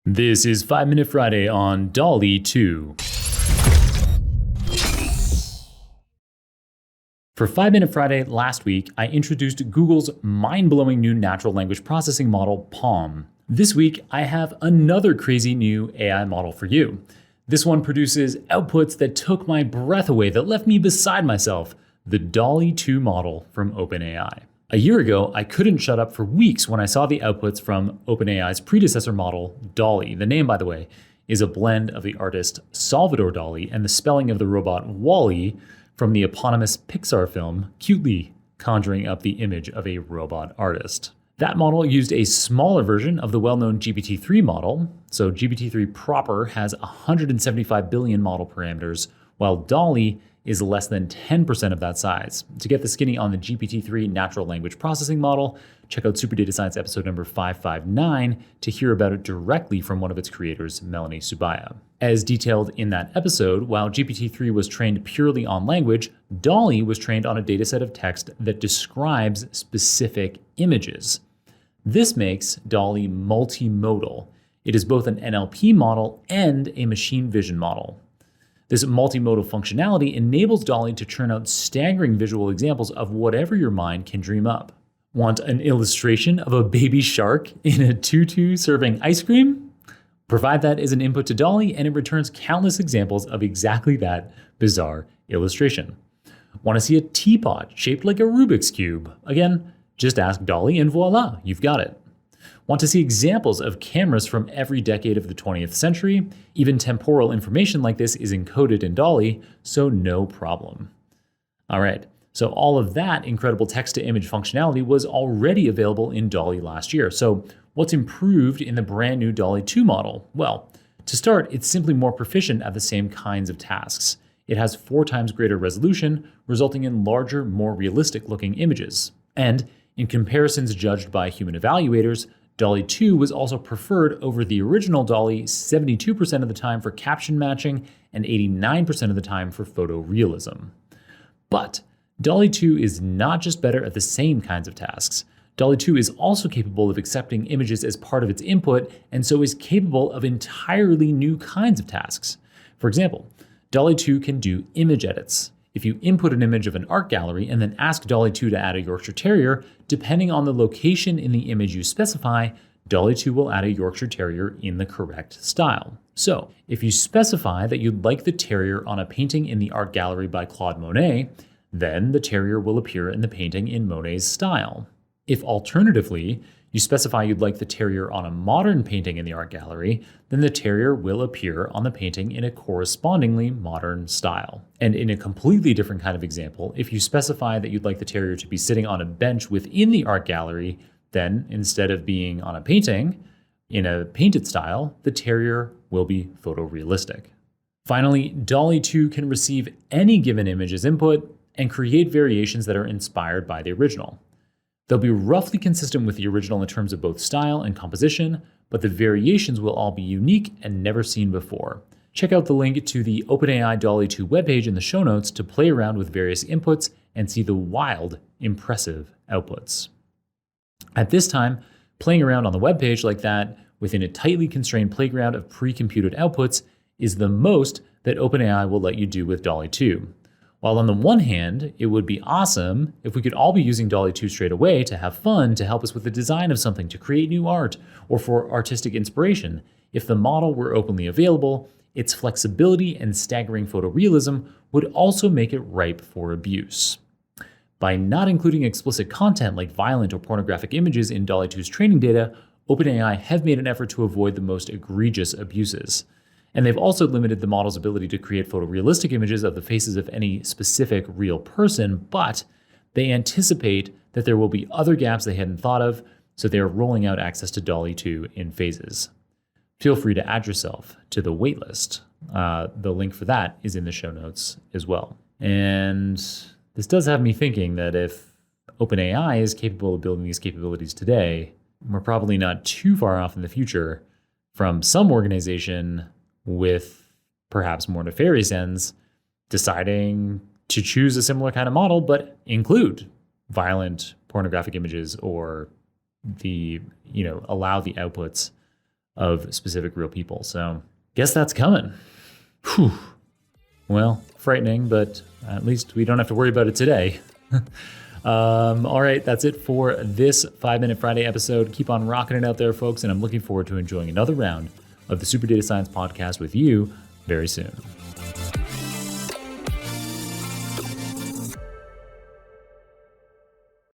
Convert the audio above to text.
This is 5 Minute Friday on DALL-E 2. For 5 Minute Friday last week, I introduced Google's mind-blowing new natural language processing model, PaLM. This week, I have another crazy new AI model for you. This one produces outputs that took my breath away, that left me beside myself, the DALL-E 2 model from OpenAI. A year ago, I couldn't shut up for weeks when I saw the outputs from OpenAI's predecessor model, DALL-E. The name, by the way, is a blend of the artist Salvador Dali and the spelling of the robot Wall-E from the eponymous Pixar film, cutely conjuring up the image of a robot artist. That model used a smaller version of the well-known GPT-3 model. So GPT-3 proper has 175 billion model parameters, while DALL-E is less than 10% of that size. To get the skinny on the GPT-3 natural language processing model, check out Super Data Science episode number 559 to hear about it directly from one of its creators, Melanie Subaya. As detailed in that episode, while GPT-3 was trained purely on language, DALL-E was trained on a dataset of text that describes specific images. This makes DALL-E multimodal. It is both an NLP model and a machine vision model. This multimodal functionality enables DALL-E to churn out staggering visual examples of whatever your mind can dream up. Want an illustration of a baby shark in a tutu serving ice cream? Provide that as an input to DALL-E and it returns countless examples of exactly that bizarre illustration. Want to see a teapot shaped like a Rubik's Cube? Again, just ask DALL-E and voila, you've got it. Want to see examples of cameras from every decade of the 20th century? Even temporal information like this is encoded in DALL-E, so no problem. All right, so all of that incredible text-to-image functionality was already available in DALL-E last year. So what's improved in the brand new DALL-E 2 model? Well, to start, it's simply more proficient at the same kinds of tasks. It has 4 times greater resolution, resulting in larger, more realistic-looking images. And in comparisons judged by human evaluators, DALL-E 2 was also preferred over the original DALL-E 72% of the time for caption matching and 89% of the time for photorealism. But DALL-E 2 is not just better at the same kinds of tasks. DALL-E 2 is also capable of accepting images as part of its input, and so is capable of entirely new kinds of tasks. For example, DALL-E 2 can do image edits. If you input an image of an art gallery and then ask DALL-E 2 to add a Yorkshire Terrier, depending on the location in the image you specify, DALL-E 2 will add a Yorkshire Terrier in the correct style. So, if you specify that you'd like the terrier on a painting in the art gallery by Claude Monet, then the terrier will appear in the painting in Monet's style. If alternatively, you specify you'd like the terrier on a modern painting in the art gallery, then the terrier will appear on the painting in a correspondingly modern style. And in a completely different kind of example, if you specify that you'd like the terrier to be sitting on a bench within the art gallery, then instead of being on a painting in a painted style, the terrier will be photorealistic. Finally, DALL-E 2 can receive any given image as input and create variations that are inspired by the original. They'll be roughly consistent with the original in terms of both style and composition, but the variations will all be unique and never seen before. Check out the link to the OpenAI DALL-E 2 webpage in the show notes to play around with various inputs and see the wild, impressive outputs. At this time, playing around on the webpage like that within a tightly constrained playground of pre-computed outputs is the most that OpenAI will let you do with DALL-E 2. While on the one hand, it would be awesome if we could all be using DALL-E 2 straight away to have fun, to help us with the design of something, to create new art, or for artistic inspiration. If the model were openly available, its flexibility and staggering photorealism would also make it ripe for abuse. By not including explicit content like violent or pornographic images in DALL-E 2's training data, OpenAI have made an effort to avoid the most egregious abuses. And they've also limited the model's ability to create photorealistic images of the faces of any specific real person, but they anticipate that there will be other gaps they hadn't thought of, so they are rolling out access to DALL-E 2 in phases. Feel free to add yourself to the waitlist. The link for that is in the show notes as well. And this does have me thinking that if OpenAI is capable of building these capabilities today, we're probably not too far off in the future from some organization with perhaps more nefarious ends deciding to choose a similar kind of model, but include violent pornographic images or allow the outputs of specific real people. So guess that's coming. Whew. Well, frightening, but at least we don't have to worry about it today. All right, that's it for this 5-Minute Friday episode. Keep on rocking it out there, folks, and I'm looking forward to enjoying another round of the Super Data Science Podcast with you very soon.